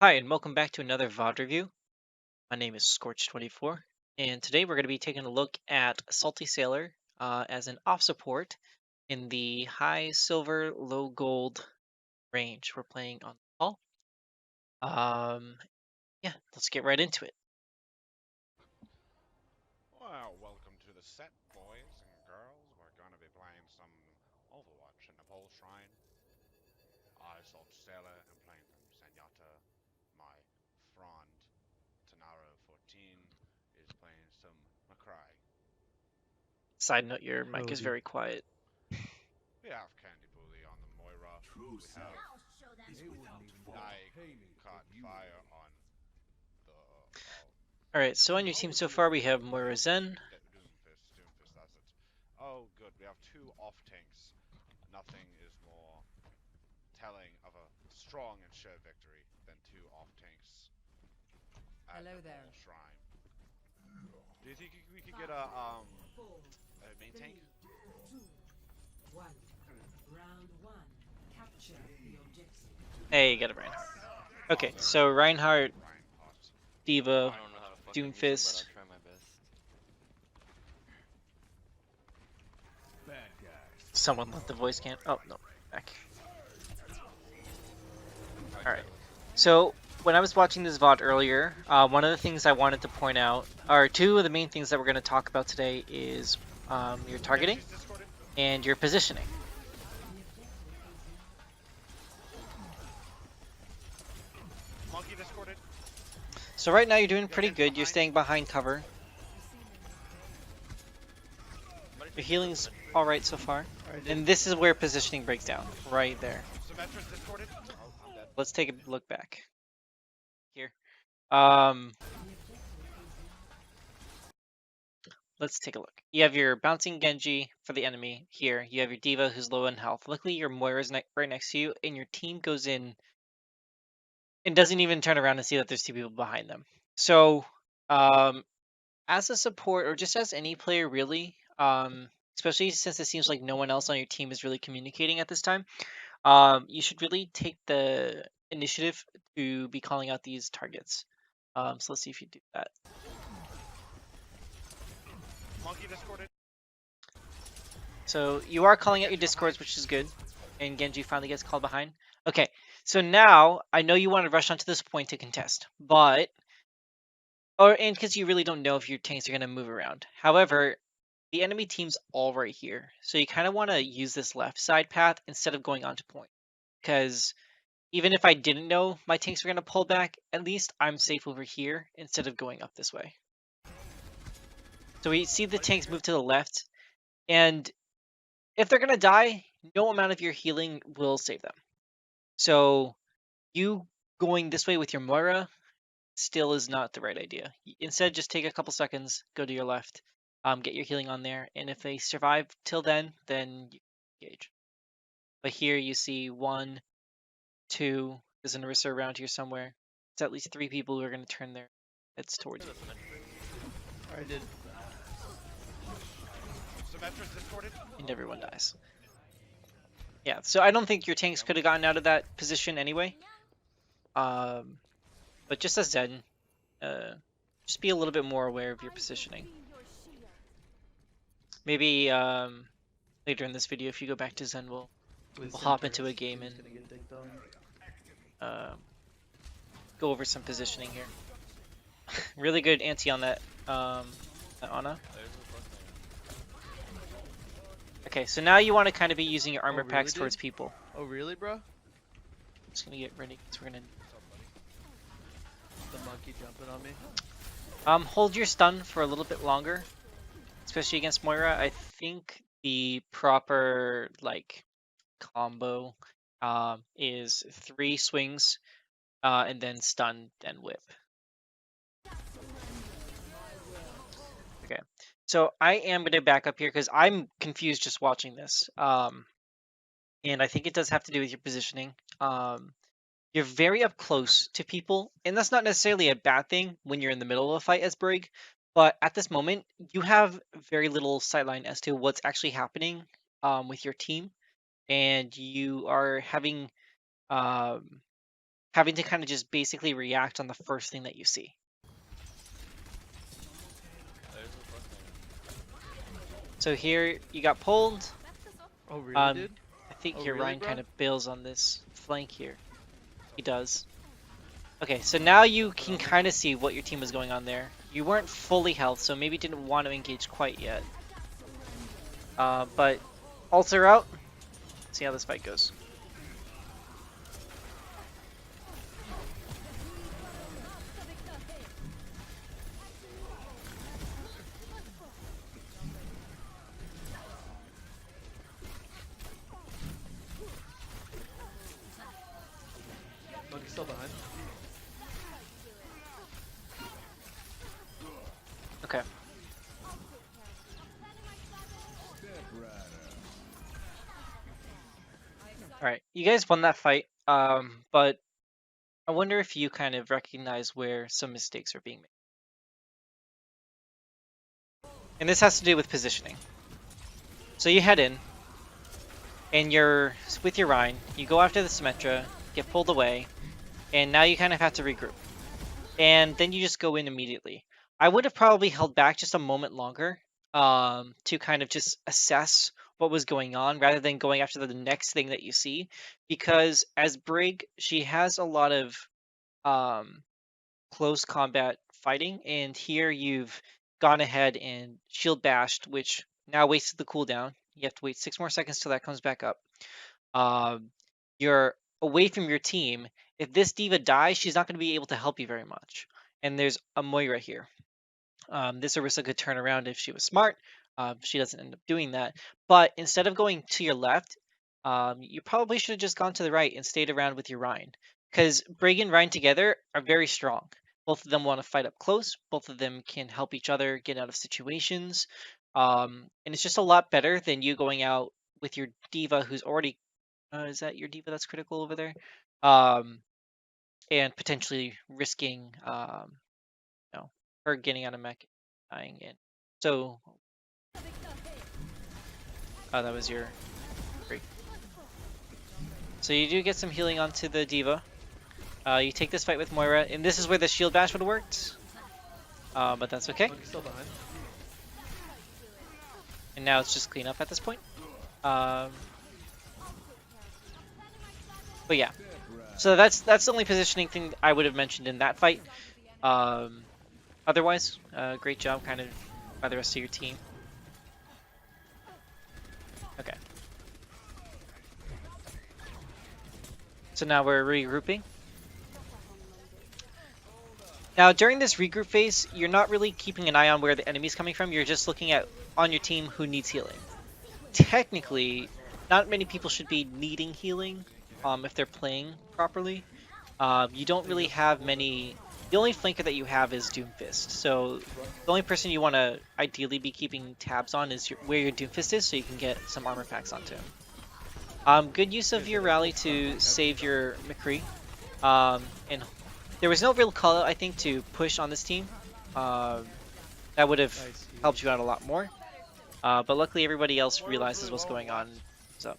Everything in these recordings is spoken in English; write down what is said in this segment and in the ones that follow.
Hi, and welcome back to another VOD review. My name is Scorch24, and today we're going to be taking a look at Salty Sailor as an off support in the high silver, low gold range we're playing on the call. Yeah, let's get right into it. Well, welcome to the set, boys and girls. We're gonna be playing some Overwatch in the Pole Shrine. I Salt Sailor and playing some Zenyatta. My friend Tanaro 14 is playing some McCry. Side note, your mic is Cody. very quiet. We have Candy Bully on the Moira. We have Nike caught fire on the Alright, so on your team so far we have Moira Zen. Doomfist, that's it. Oh, good. We have two off tanks. Nothing is more telling of a strong and sure victory than two off tanks at Hello the there. Pole Shrine. Do you think we could get a main tank? Round one. Capture the objective. Hey, you got it right. Okay, so Reinhardt, Reinhardt. Diva, I don't know how to fucking use them, Doomfist. but I'll try my best. Someone let the voice can. Oh, no, back. Alright. So when I was watching this VOD earlier, one of the things I wanted to point out, or two of the main things that we're going to talk about today is your targeting and your positioning. Monkey discorded. So right now you're doing pretty good. You're staying behind cover. Your healing's alright so far. And this is where positioning breaks down, right there. Symmetra's discorded. Oh, I'm dead. Let's take a look back here. Let's take a look. You have your bouncing Genji for the enemy here. You have your Diva who's low in health. Luckily, your Moira's right next to you, and your team goes in and doesn't even turn around and see that there's two people behind them. So, as a support, or just as any player really, especially since it seems like no one else on your team is really communicating at this time, you should really take the initiative to be calling out these targets. So let's see if you do that. Monkey discorded. So you are calling out your discords, which is good. And Genji finally gets called behind. Okay, so now I know you want to rush onto this point to contest, but and because you really don't know if your tanks are going to move around. However, the enemy team's all right here, so you kind of want to use this left side path instead of going onto point. Because even if I didn't know my tanks were going to pull back, at least I'm safe over here instead of going up this way. So we see the tanks move to the left, and if they're going to die, no amount of your healing will save them. So you going this way with your Moira still is not the right idea. Instead, just take a couple seconds, go to your left, get your healing on there, and if they survive till then you engage. But here you see 1, 2, there's an Orisa around here somewhere. It's at least 3 people who are going to turn their heads towards you. I did. Symmetra's discorded. And everyone dies. Yeah, so I don't think your tanks could have gotten out of that position anyway. But just as Zen, just be a little bit more aware of your positioning. Maybe later in this video, if you go back to Zen, we'll hop into a game and go over some positioning here. Really good anti on that Ana. Okay, so now you want to kind of be using your armor packs towards people. Oh, really, bro? Just gonna get ready because we're gonna. The monkey jumping on me. Hold your stun for a little bit longer, especially against Moira. I think the proper like combo is 3 swings, and then stun, then whip. Okay, so I am gonna back up here because I'm confused just watching this. And I think it does have to do with your positioning. You're very up close to people, and that's not necessarily a bad thing when you're in the middle of a fight as Brig, but at this moment, you have very little sightline as to what's actually happening with your team, and you are having having to kind of just basically react on the first thing that you see. So here you got pulled. Oh, really, dude? I think Oh, here really, Ryan bro? kind of bails on this flank here. He does. Okay, so now you can kind of see what your team was going on there. You weren't fully health, so maybe didn't want to engage quite yet. But ults are out. Let's see how this fight goes. Monkey's still behind. Okay. Alright, you guys won that fight, but I wonder if you kind of recognize where some mistakes are being made. And this has to do with positioning. So you head in, and you're with your Rhine, you go after the Symmetra, get pulled away, and now you kind of have to regroup. And then you just go in immediately. I would have probably held back just a moment longer to kind of just assess what was going on rather than going after the next thing that you see. Because as Brig, she has a lot of close combat fighting, and here you've gone ahead and shield bashed, which now wasted the cooldown. You have to wait 6 more seconds till that comes back up. You're away from your team. If this diva dies, she's not going to be able to help you very much. And there's a Moira here. This Orisa could turn around if she was smart. She doesn't end up doing that. But instead of going to your left, you probably should have just gone to the right and stayed around with your Rhine. Because Brig and Rhine together are very strong. Both of them want to fight up close. Both of them can help each other get out of situations. And it's just a lot better than you going out with your diva who's already is that your diva that's critical over there? And potentially risking, her getting out of mech, dying in. So, oh, that was your break. So you do get some healing onto the diva. You take this fight with Moira, and this is where the shield bash would have worked. But that's okay. Monkey's still behind. And now it's just clean up at this point. But yeah. So that's the only positioning thing I would have mentioned in that fight. Otherwise, great job kind of by the rest of your team. Okay. So now we're regrouping. Now during this regroup phase, you're not really keeping an eye on where the enemy's coming from. You're just looking at on your team who needs healing. Technically, not many people should be needing healing if they're playing properly. You don't really have many. The only flanker that you have is Doomfist. So the only person you want to ideally be keeping tabs on is where your Doomfist is, so you can get some armor packs onto him. Good use of your rally to save your McCree. And there was no real call out, I think, to push on this team. That would have helped you out a lot more. But luckily everybody else realizes what's going on. So,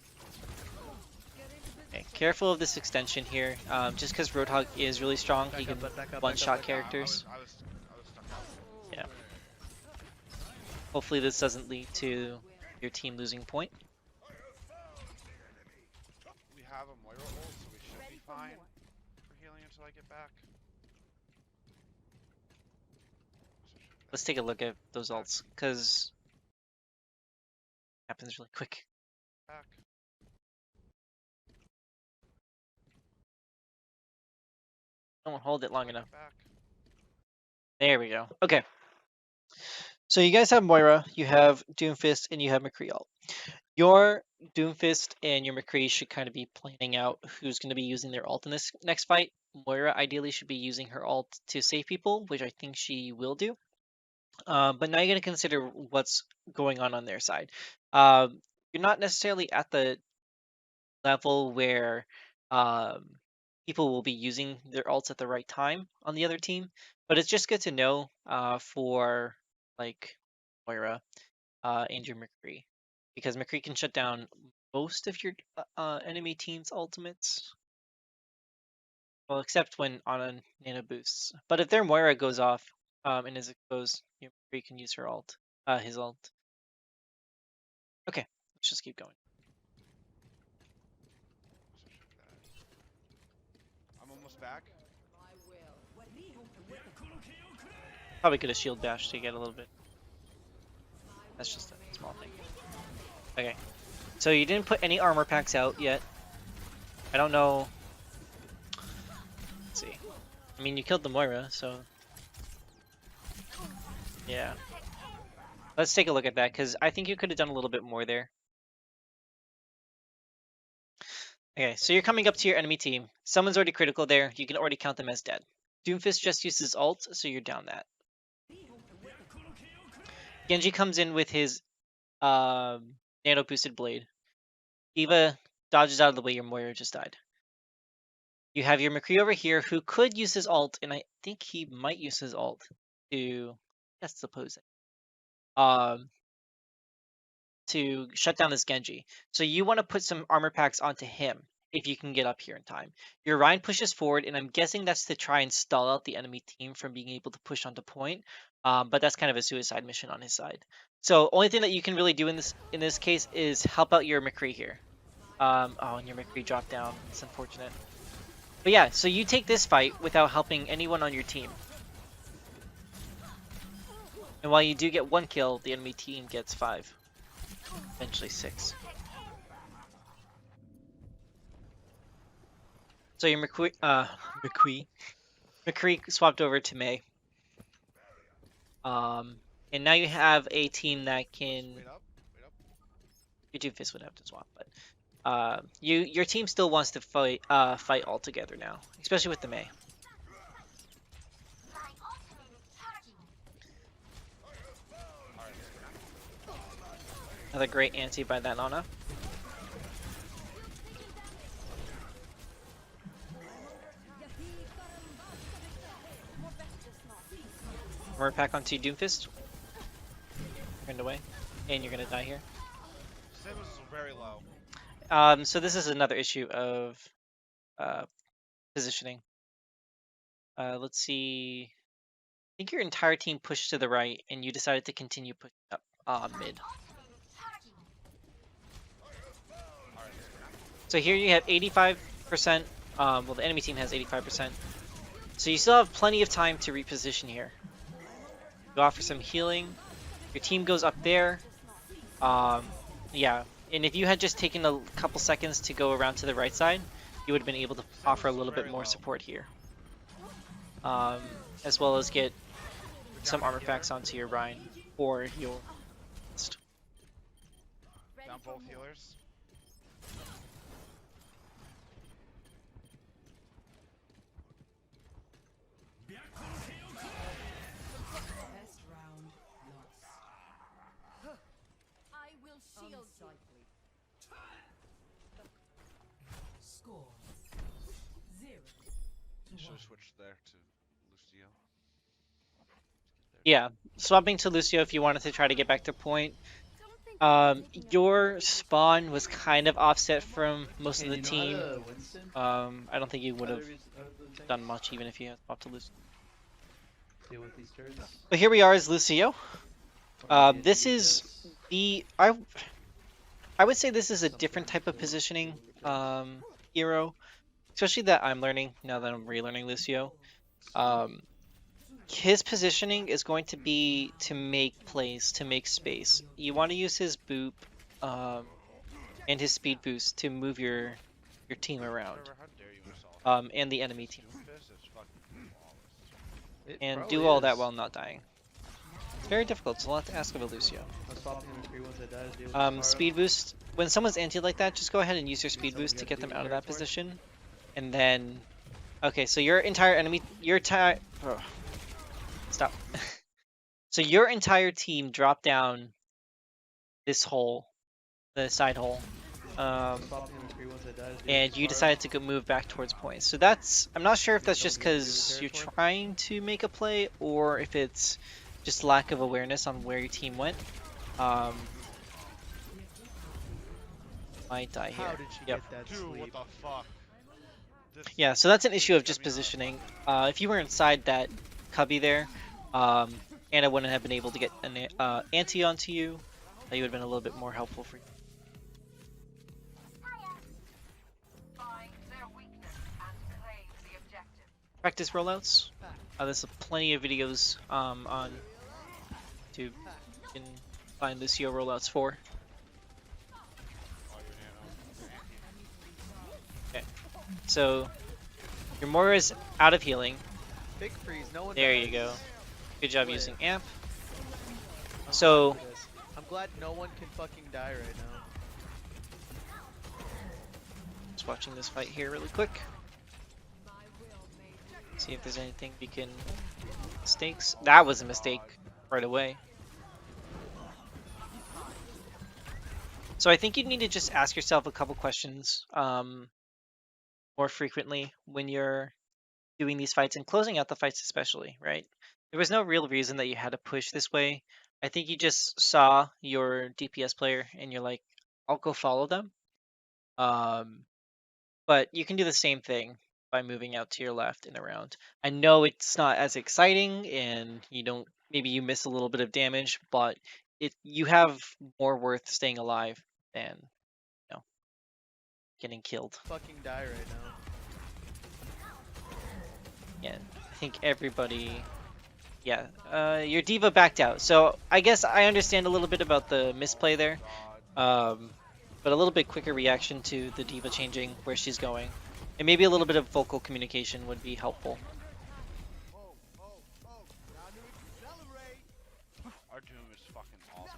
okay, careful of this extension here. Just because Roadhog is really strong, he can one-shot characters. I was stuck out. Yeah. Hopefully this doesn't lead to your team losing point. We have a Moira ult, so we should be fine for healing until I get back. Let's take a look at those ults, because it happens really quick. Back. Don't hold it long enough. Back. There we go. Okay. So you guys have Moira, you have Doomfist, and you have McCree ult. Your Doomfist and your McCree should kind of be planning out who's going to be using their ult in this next fight. Moira ideally should be using her ult to save people, which I think she will do. But now you're going to consider what's going on their side. You're not necessarily at the level where people will be using their ults at the right time on the other team, but it's just good to know for like Moira and your McCree, because McCree can shut down most of your enemy team's ultimates. Well, except when on a nano boosts. But if their Moira goes off, and is exposed, you can use her ult, his ult. Okay, let's just keep going. I'm almost back. Probably could have shield bashed to get a little bit. That's just a small thing. Okay, so you didn't put any armor packs out yet. I don't know. Let's see. I mean, you killed the Moira, so yeah. Let's take a look at that, because I think you could have done a little bit more there. Okay, so you're coming up to your enemy team. Someone's already critical there. You can already count them as dead. Doomfist just used his ult, so you're down that. Genji comes in with his nano boosted blade. Eva dodges out of the way. Your Moira just died. You have your McCree over here who could use his ult, and I think he might use his ult to test opposing. To shut down this Genji. So you want to put some armor packs onto him if you can get up here in time. Your Ryan pushes forward, and I'm guessing that's to try and stall out the enemy team from being able to push onto point. But that's kind of a suicide mission on his side. So only thing that you can really do in this case is help out your McCree here. Oh, and your McCree dropped down. It's unfortunate. But yeah, so you take this fight without helping anyone on your team. And while you do get 1 kill, the enemy team gets 5. Eventually 6. So your McCree swapped over to Mei. And now you have a team that can. Wait up. Your Doomfist would have to swap, but your team still wants to fight all together now, especially with the Mei. Another great anti by that Nana. Armor pack onto Doomfist. Turned away. And you're gonna die here. Sim is very low. So this is another issue of positioning. Let's see. I think your entire team pushed to the right, and you decided to continue pushing up mid. So here you have 85%. Well, the enemy team has 85%. So you still have plenty of time to reposition here. Go out for some healing. Your team goes up there. Yeah. And if you had just taken a couple seconds to go around to the right side, you would have been able to offer a little bit more support here. As well as get some armor packs onto your Ryan or your... Down both healers. Best round lost. I will shield you. Score 0 to Should 1. have switched there to Lucio. Yeah, swapping to Lucio if you wanted to try to get back to point. Your spawn was kind of offset from most of the team. I don't think you would have done much even if you had swapped to Lucio. Deal with these turrets. But here we are as Lucio. This is the I would say this is a different type of positioning hero, especially that I'm learning now that I'm relearning Lucio. His positioning is going to be to make plays, to make space. You want to use his boop and his speed boost to move your team around, How dare you assault and the enemy team, Doomfist is fucking flawless. It and probably do all that is. while not dying. It's very difficult. It's a lot to ask of a Lucio. I was swapping the McCree once I died to deal with the Pharah. Speed boost. When someone's anti like that, just go ahead and use your speed boost to get them out of that position, and then. Okay, so your entire enemy, stop. So your entire team dropped down this hole, the side hole, I was swapping the McCree once I died to deal with and the you Pharah. decided to go move back towards point. So that's, I'm not sure if that's just because you're trying to make a play, or if it's just lack of awareness on where your team went. Might die here. How did she Yep. get that Dude, sleep? what the fuck? Yeah, so that's an issue of just positioning. If you were inside that cubby there, Anna wouldn't have been able to get an anti onto you. That would have been a little bit more helpful for you. Practice rollouts. There's plenty of videos on YouTube. You can find Lucio rollouts for. Okay, so your Moira is out of healing. Big freeze, no one There dies. you go. Good job Play using it. amp. I'm So- glad for this. I'm glad no one can fucking die right now. Just watching this fight here really quick. See if there's anything we can mistakes. That was a mistake right away. So I think you need to just ask yourself a couple questions more frequently when you're doing these fights and closing out the fights especially, right? There was no real reason that you had to push this way. I think you just saw your DPS player and you're like, I'll go follow them. But you can do the same thing by moving out to your left and around. I know it's not as exciting and maybe you miss a little bit of damage, but you have more worth staying alive than getting killed. Fucking die right now. Yeah, I think everybody. Yeah, your diva backed out, so I guess I understand a little bit about the misplay there, but a little bit quicker reaction to the diva changing where she's going, and maybe a little bit of vocal communication would be helpful. Our Doom is fucking awful.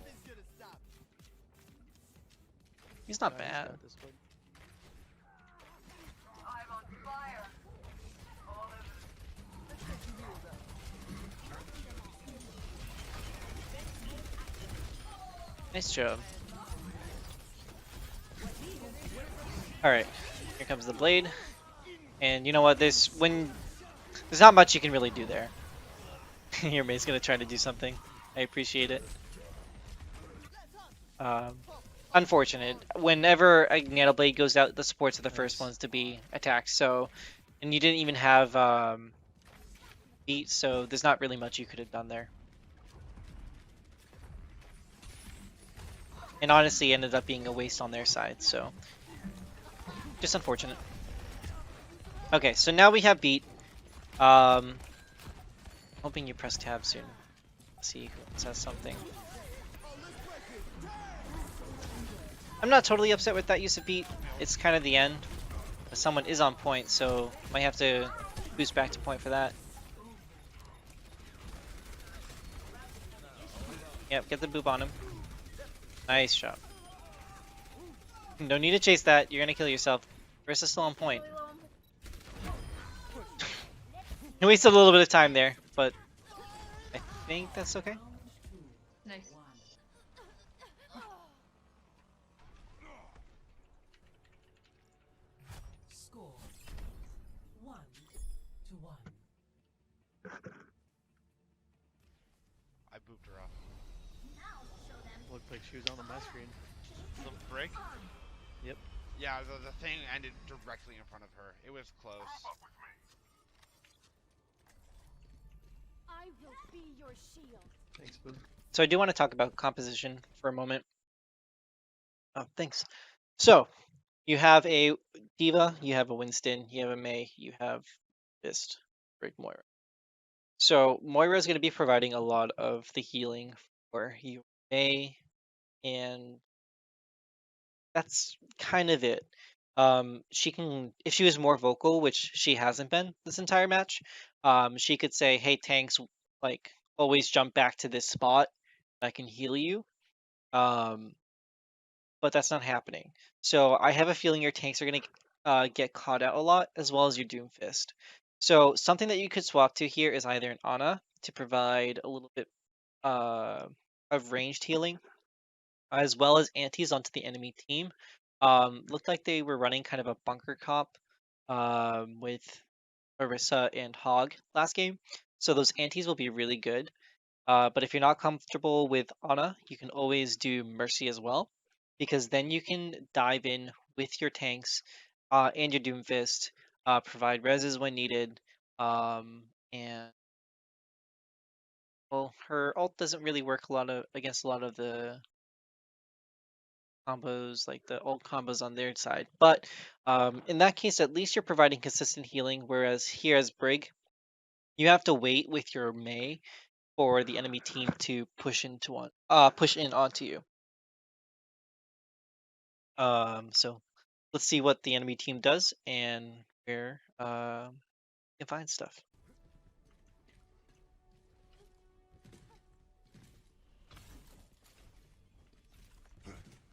He's not Yeah, he's bad. got this one. Nice job. Alright, here comes the blade. And you know what, there's not much you can really do there. Your mate's gonna try to do something. I appreciate it. Unfortunate. Whenever a nano blade goes out, the supports are the first ones to be attacked. So, and you didn't even have beat, so there's not really much you could have done there. And honestly, it ended up being a waste on their side, so just unfortunate. Okay, so now we have beat. Hoping you press tab soon. See who says something. I'm not totally upset with that use of beat. It's kind of the end. But someone is on point, so might have to boost back to point for that. Yep, get the boop on him. Nice shot. No need to chase that. You're gonna kill yourself. Marisa's still on point. You wasted a little bit of time there, but I think that's okay. Nice. Score 1-1. I booped her up. Looked like she was on the mess screen. The break? Yep. Yeah, the thing ended directly in front of her. It was close. I will be your shield. Thanks, Boo. So I do want to talk about composition for a moment. Oh, thanks. So you have a Diva, you have a Winston, you have a Mei, you have Fist, Brig Moira. So Moira is going to be providing a lot of the healing for your Mei, and that's kind of it. She can, if she was more vocal, which she hasn't been this entire match, she could say, "Hey, tanks, like always jump back to this spot. I can heal you." But that's not happening. So I have a feeling your tanks are gonna get caught out a lot, as well as your Doomfist. So something that you could swap to here is either an Ana to provide a little bit of ranged healing, as well as antis onto the enemy team. Looked like they were running kind of a bunker cop with Marissa and Hog last game. So those antis will be really good. But if you're not comfortable with Ana, you can always do Mercy as well, because then you can dive in with your tanks and your Doomfist provide reses when needed, and well, her ult doesn't really work against a lot of the combos, like the ult combos on their side. But in that case, at least you're providing consistent healing. Whereas here as Brig, you have to wait with your Mei for the enemy team to push in onto you. So let's see what the enemy team does and where you can find stuff.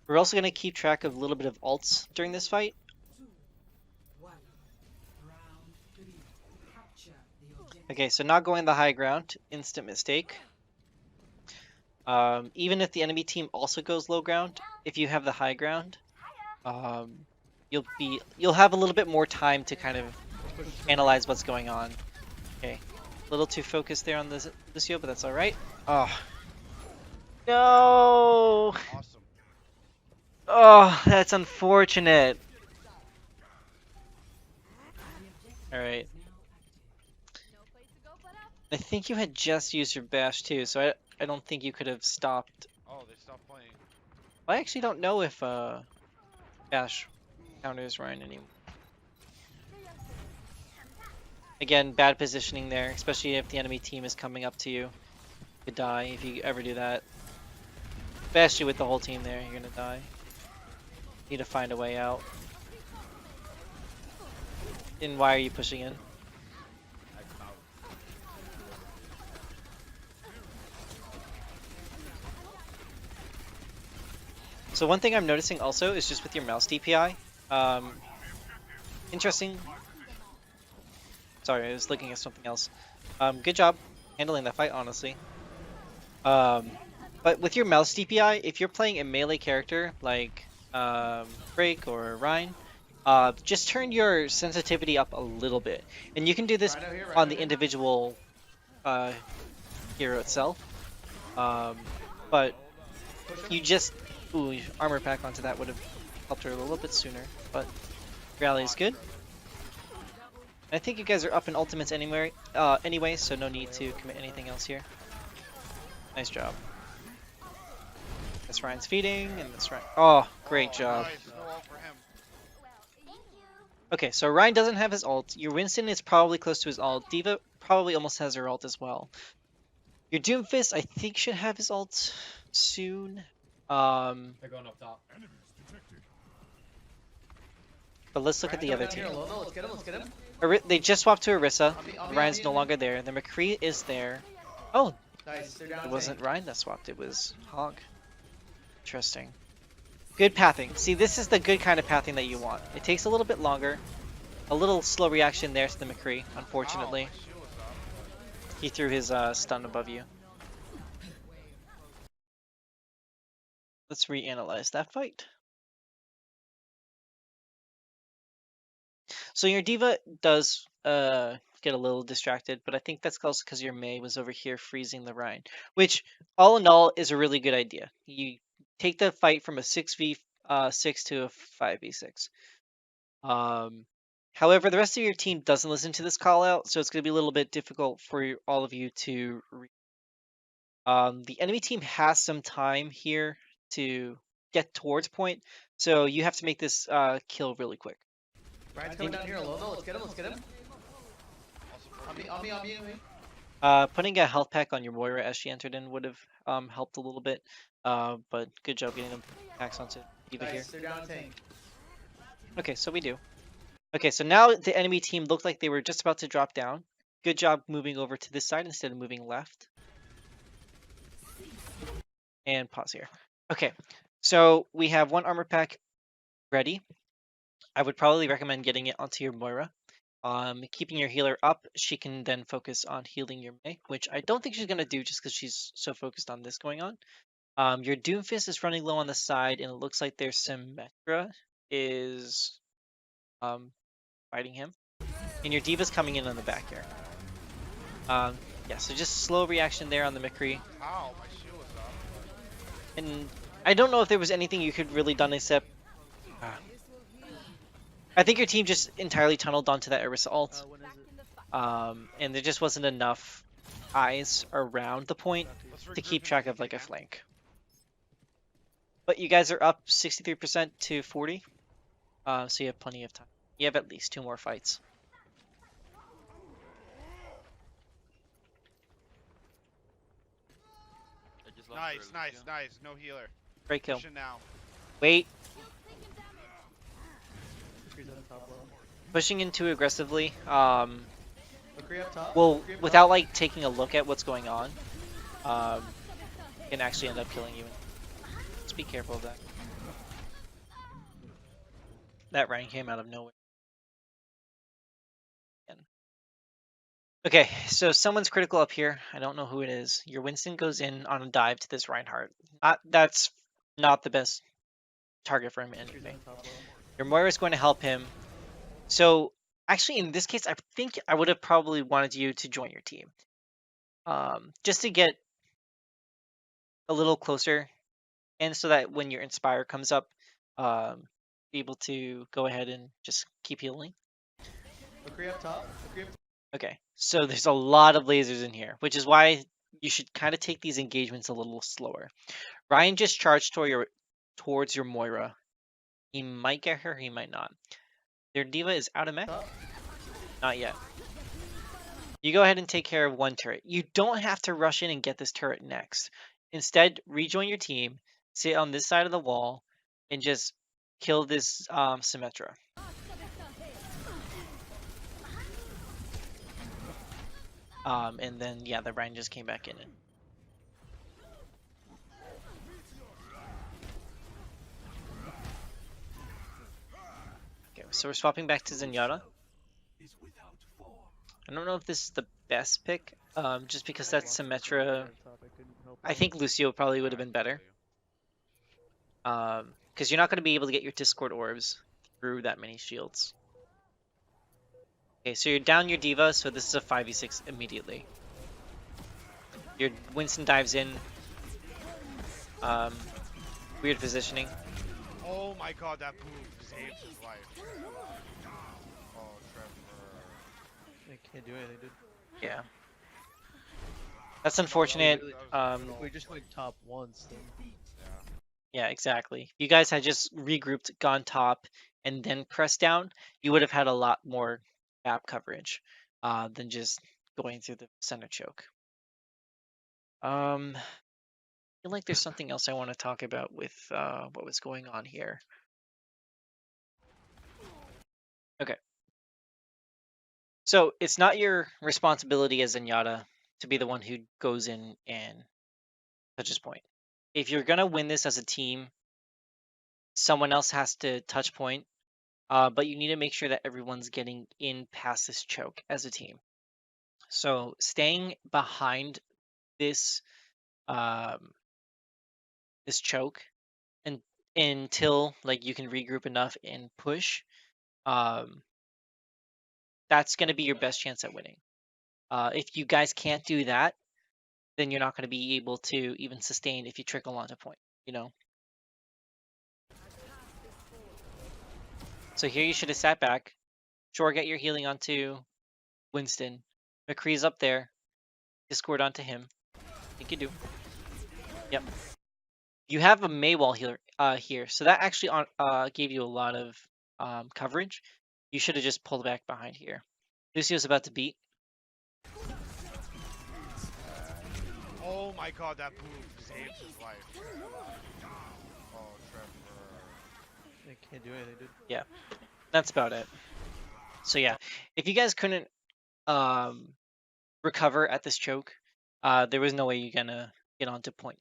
We're also going to keep track of a little bit of ults during this fight. 2, 1. Round 3. Capture the objective. Okay, so not going the high ground, instant mistake. Even if the enemy team also goes low ground, if you have the high ground, you'll have a little bit more time to kind of analyze what's going on. Okay, a little too focused there on this Lucio, but that's all right. Oh no! Awesome. Oh, that's unfortunate. All right. No place to go but up. I think you had just used your bash too, so I don't think you could have stopped. Oh, they stopped playing. I actually don't know if bash counters Ryan anymore. Again, bad positioning there, especially if the enemy team is coming up to you. You could die if you ever do that. Especially with the whole team there, you're gonna die. Need to find a way out. And why are you pushing in? So one thing I'm noticing also is just with your mouse DPI. Interesting. Sorry, I was looking at something else. Good job handling that fight, honestly. But with your mouse DPI, if you're playing a melee character like Break or Ryan, just turn your sensitivity up a little bit. And you can do this on the individual hero itself. But you just... Ooh, armor pack onto that would have helped her a little bit sooner. But rally is good. I think you guys are up in ultimates anyway, so no need to commit anything else here. Nice job. That's Ryan's feeding, and that's Ryan. Oh, great job. Nice. No ult for him. Okay, so Ryan doesn't have his ult. Your Winston is probably close to his ult. Diva probably almost has her ult as well. Your Doomfist, I think, should have his ult soon. They're going up top. But let's look at the other team. Let's get him, let's get him. They just swapped to Orisa. On me, Ryan's on no me. longer there. The McCree is there. Oh, Nice, they're down. it wasn't Ryan that swapped. It was Hog. Interesting. Good pathing. See, this is the good kind of pathing that you want. It takes a little bit longer. A little slow reaction there to the McCree, unfortunately. Ow, my shield was up. He threw his stun above you. Let's reanalyze that fight. So your Diva does get a little distracted, but I think that's also because your Mei was over here freezing the Rhine, which all in all is a really good idea. You take the fight from a 6v6 to a 5v6. However, the rest of your team doesn't listen to this call out, so it's going to be a little bit difficult for all of you to the enemy team has some time here to get towards point, so you have to make this kill really quick. Ryan's coming down here alone though, let's get him, let's get him. On me. Putting a health pack on your Moira as she entered in would have helped a little bit, but good job getting them packs onto Diva here. Nice, they're down tank. Okay, so we do. Okay, so now the enemy team looked like they were just about to drop down. Good job moving over to this side instead of moving left. And pause here. Okay, so we have one armor pack ready. I would probably recommend getting it onto your Moira. Keeping your healer up, she can then focus on healing your Mei, which I don't think she's going to do just because she's so focused on this going on. Your Doomfist is running low on the side, and it looks like their Symmetra is fighting him. And your Diva's coming in on the back here. Yeah, so just slow reaction there on the McCree. Ow, my shield was up. And I don't know if there was anything you could really done except... I think your team just entirely tunneled onto that Orisa ult. When is Back it? in the fight. And there just wasn't enough eyes around the point Let's to regroup keep and track of GG, like a man. flank. But you guys are up 63% to 40, so you have plenty of time. You have at least 2 more fights. Nice, nice, nice. No healer. Great kill. Pushing now. Wait, Taking damage. McCree's on top low. pushing in too aggressively. McCree up top. Well, McCree up without top. like taking a look at what's going on, can actually end up killing you. Just be careful of that. That Ryan came out of nowhere. Okay, so someone's critical up here. I don't know who it is. Your Winston goes in on a dive to this Reinhardt. That's not the best target for him McCree's anyway. on top low. Your Moira's going to help him. So actually, in this case, I think I would have probably wanted you to join your team, just to get a little closer, and so that when your Inspire comes up, be able to go ahead and just keep healing. McCree up top. McCree up top. Okay, so there's a lot of lasers in here, which is why you should kind of take these engagements a little slower. Ryan just charged towards your Moira. He might get her, he might not. Their diva is out of mech? Top. Not yet. You go ahead and take care of one turret. You don't have to rush in and get this turret next. Instead, rejoin your team, sit on this side of the wall, and just kill this Symmetra. And then, yeah, the Ryan just came back in it. Okay, so we're swapping back to Zenyatta. I don't know if this is the best pick, just because that Symmetra. I think Lucio probably would have been better. Because you're not going to be able to get your Discord orbs through that many shields. Okay, so you're down your diva, so this is a 5v6 immediately. Your Winston dives in. Weird positioning. Oh my god, that move saved his life. Oh, Trevor. They can't do anything, dude. Yeah. That's unfortunate. We just went top once. Then. Yeah, exactly. If you guys had just regrouped, gone top, and then pressed down, you would have had a lot more map coverage than just going through the center choke. I feel like there's something else I want to talk about with what was going on here. Okay. So it's not your responsibility as Zenyatta to be the one who goes in and touches point. If you're gonna win this as a team, someone else has to touch point, but you need to make sure that everyone's getting in past this choke as a team. So staying behind this this choke and until like you can regroup enough and push, that's gonna be your best chance at winning. If you guys can't do that, then you're not going to be able to even sustain if you trickle onto point, you know? So here you should have sat back. Sure, get your healing onto Winston. McCree's up there. Discord onto him. I think you do. Yep. You have a Maywall healer here, so that actually gave you a lot of coverage. You should have just pulled back behind here. Lucio's about to beat. Oh my god, that move saved his life. Oh, Trevor. They can't do anything, dude. Yeah, that's about it. So yeah, if you guys couldn't recover at this choke, there was no way you're gonna get onto point.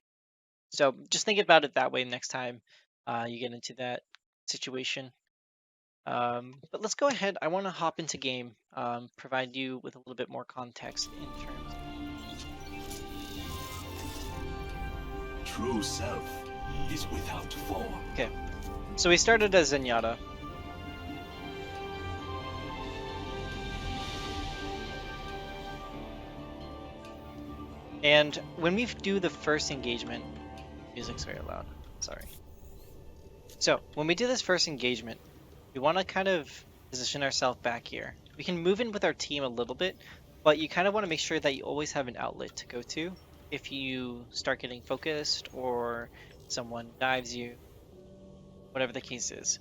So just think about it that way next time you get into that situation. But let's go ahead. I want to hop into game, provide you with a little bit more context in terms of True self is without form. Okay, so we started as Zenyatta. And when we do the first engagement, music's very loud, sorry. So when we do this first engagement, we want to kind of position ourselves back here. We can move in with our team a little bit, but you kind of want to make sure that you always have an outlet to go to if you start getting focused or someone dives you, whatever the case is.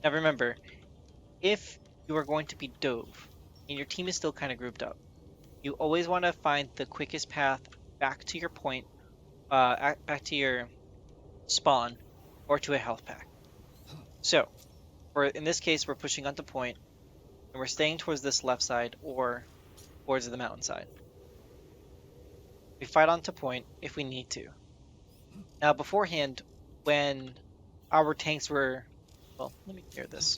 Now remember, if you are going to be dove and your team is still kind of grouped up, you always want to find the quickest path back to your point, back to your spawn, or to a health pack. So, in this case, we're pushing onto point, and we're staying towards this left side or towards the mountainside. We fight onto point if we need to. Now, beforehand, when our tanks were, well, let me clear this.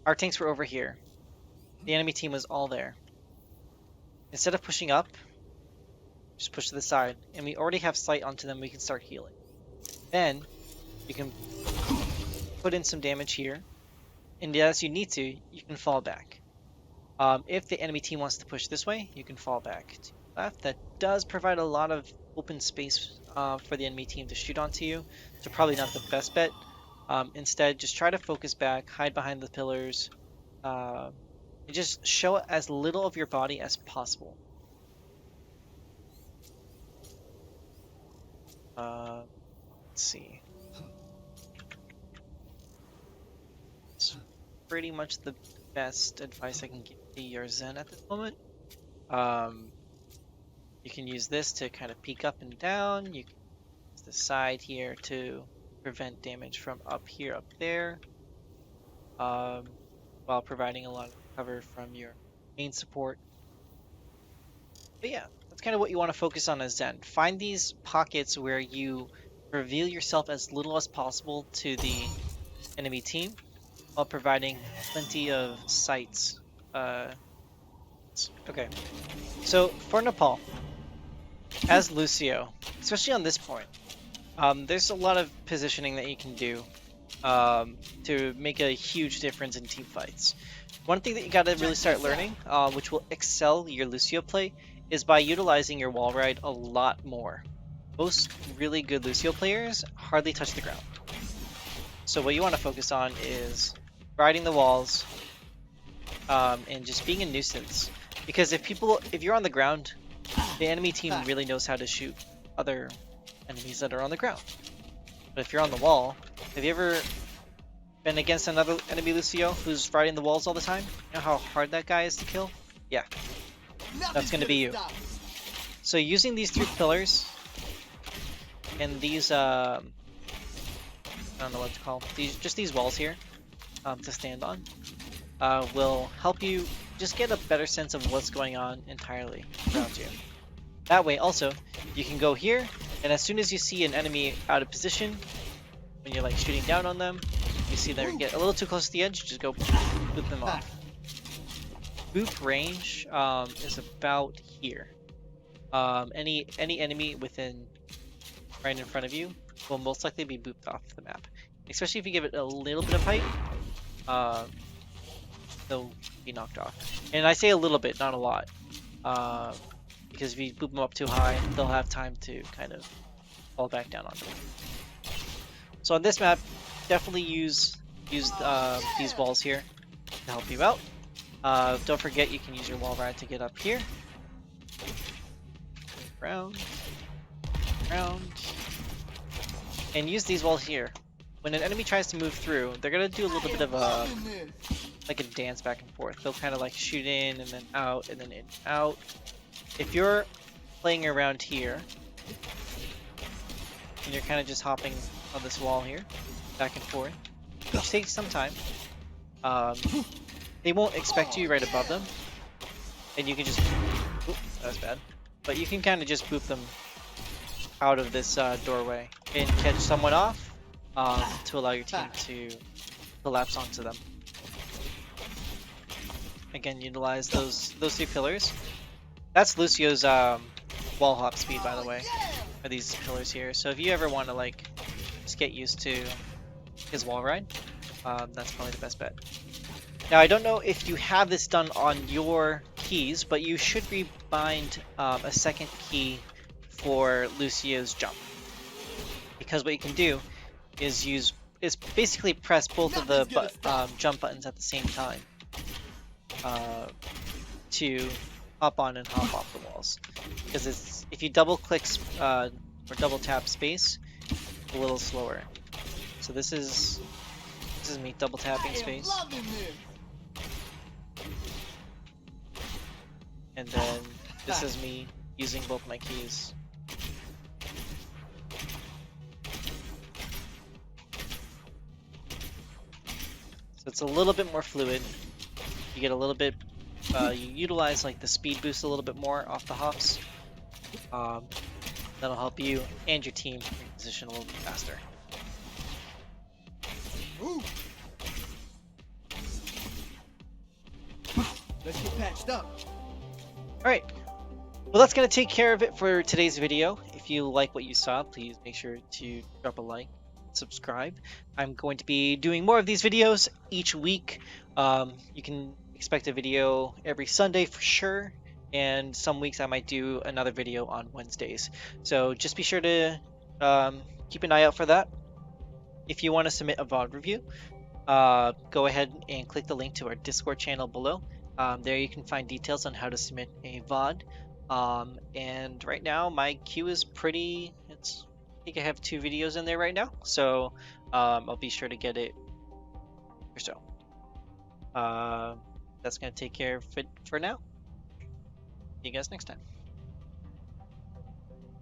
Our tanks were over here. The enemy team was all there. Instead of pushing up, just push to the side, and we already have sight onto them, we can start healing. Then, you can put in some damage here, and as you need to, you can fall back. If the enemy team wants to push this way, you can fall back to the left. That does provide a lot of open space for the enemy team to shoot onto you, so probably not the best bet. Instead, just try to focus back, hide behind the pillars, and just show as little of your body as possible. Let's see. It's pretty much the best advice I can give to your Zen at this moment. You can use this to kind of peek up and down. You can use the side here to prevent damage from up here, up there, while providing a lot of cover from your main support. But yeah, that's kind of what you want to focus on as Zen. Find these pockets where you reveal yourself as little as possible to the enemy team while providing plenty of sights. Okay, so for Nepal, as Lucio, especially on this point, there's a lot of positioning that you can do to make a huge difference in team fights. One thing that you gotta really start learning, which will excel your Lucio play, is by utilizing your wall ride a lot more. Most really good Lucio players hardly touch the ground. So what you want to focus on is riding the walls and just being a nuisance. Because if you're on the ground, the enemy team really knows how to shoot other enemies that are on the ground. But if you're on the wall, have you ever been against another enemy Lucio who's riding the walls all the time? You know how hard that guy is to kill? Yeah, that's going to be you. So using these 3 pillars and these, I don't know what to call these walls here to stand on, will help you just get a better sense of what's going on entirely around you. That way also, you can go here, and as soon as you see an enemy out of position, when you're like shooting down on them, you see they get a little too close to the edge, just go boop them off. Boop range is about here. Any enemy within right in front of you will most likely be booped off the map. Especially if you give it a little bit of height, they'll be knocked off. And I say a little bit, not a lot, because if you boop them up too high, they'll have time to kind of fall back down on them. So on this map, definitely use these walls here to help you out. Don't forget you can use your wall ride to get up here. Round, and use these walls here. When an enemy tries to move through, they're gonna do a little bit of a dance back and forth. They'll kind of like shoot in and then out and then in and out. If you're playing around here and you're kind of just hopping on this wall here, back and forth, which takes some time, they won't expect you right above them, and you can just, oop, that was bad, but you can kind of just boop them out of this doorway and catch someone off to allow your team to collapse onto them. Again, utilize those 3 pillars. That's Lucio's wall hop speed, by the way, for these pillars here. So if you ever want to like just get used to his wall ride, that's probably the best bet. Now I don't know if you have this done on your keys, but you should rebind a second key for Lucio's jump. Because what you can do is basically press both of the jump buttons at the same time to hop on and hop off the walls. Because it's if you double click or double tap space, it's a little slower. So this is me double tapping space, and then this is me using both my keys. So it's a little bit more fluid. You get a little bit, you utilize like the speed boost a little bit more off the hops. That'll help you and your team reposition a little bit faster. Let's get patched up. Alright, well that's going to take care of it for today's video. If you like what you saw, please make sure to drop a like, subscribe. I'm going to be doing more of these videos each week. You can expect a video every Sunday for sure, and some weeks I might do another video on Wednesdays. So just be sure to keep an eye out for that. If you want to submit a VOD review, go ahead and click the link to our Discord channel below. There you can find details on how to submit a VOD. And right now my queue is pretty, I think I have 2 videos in there right now, so I'll be sure to get it or so. That's going to take care of it for now. See you guys next time.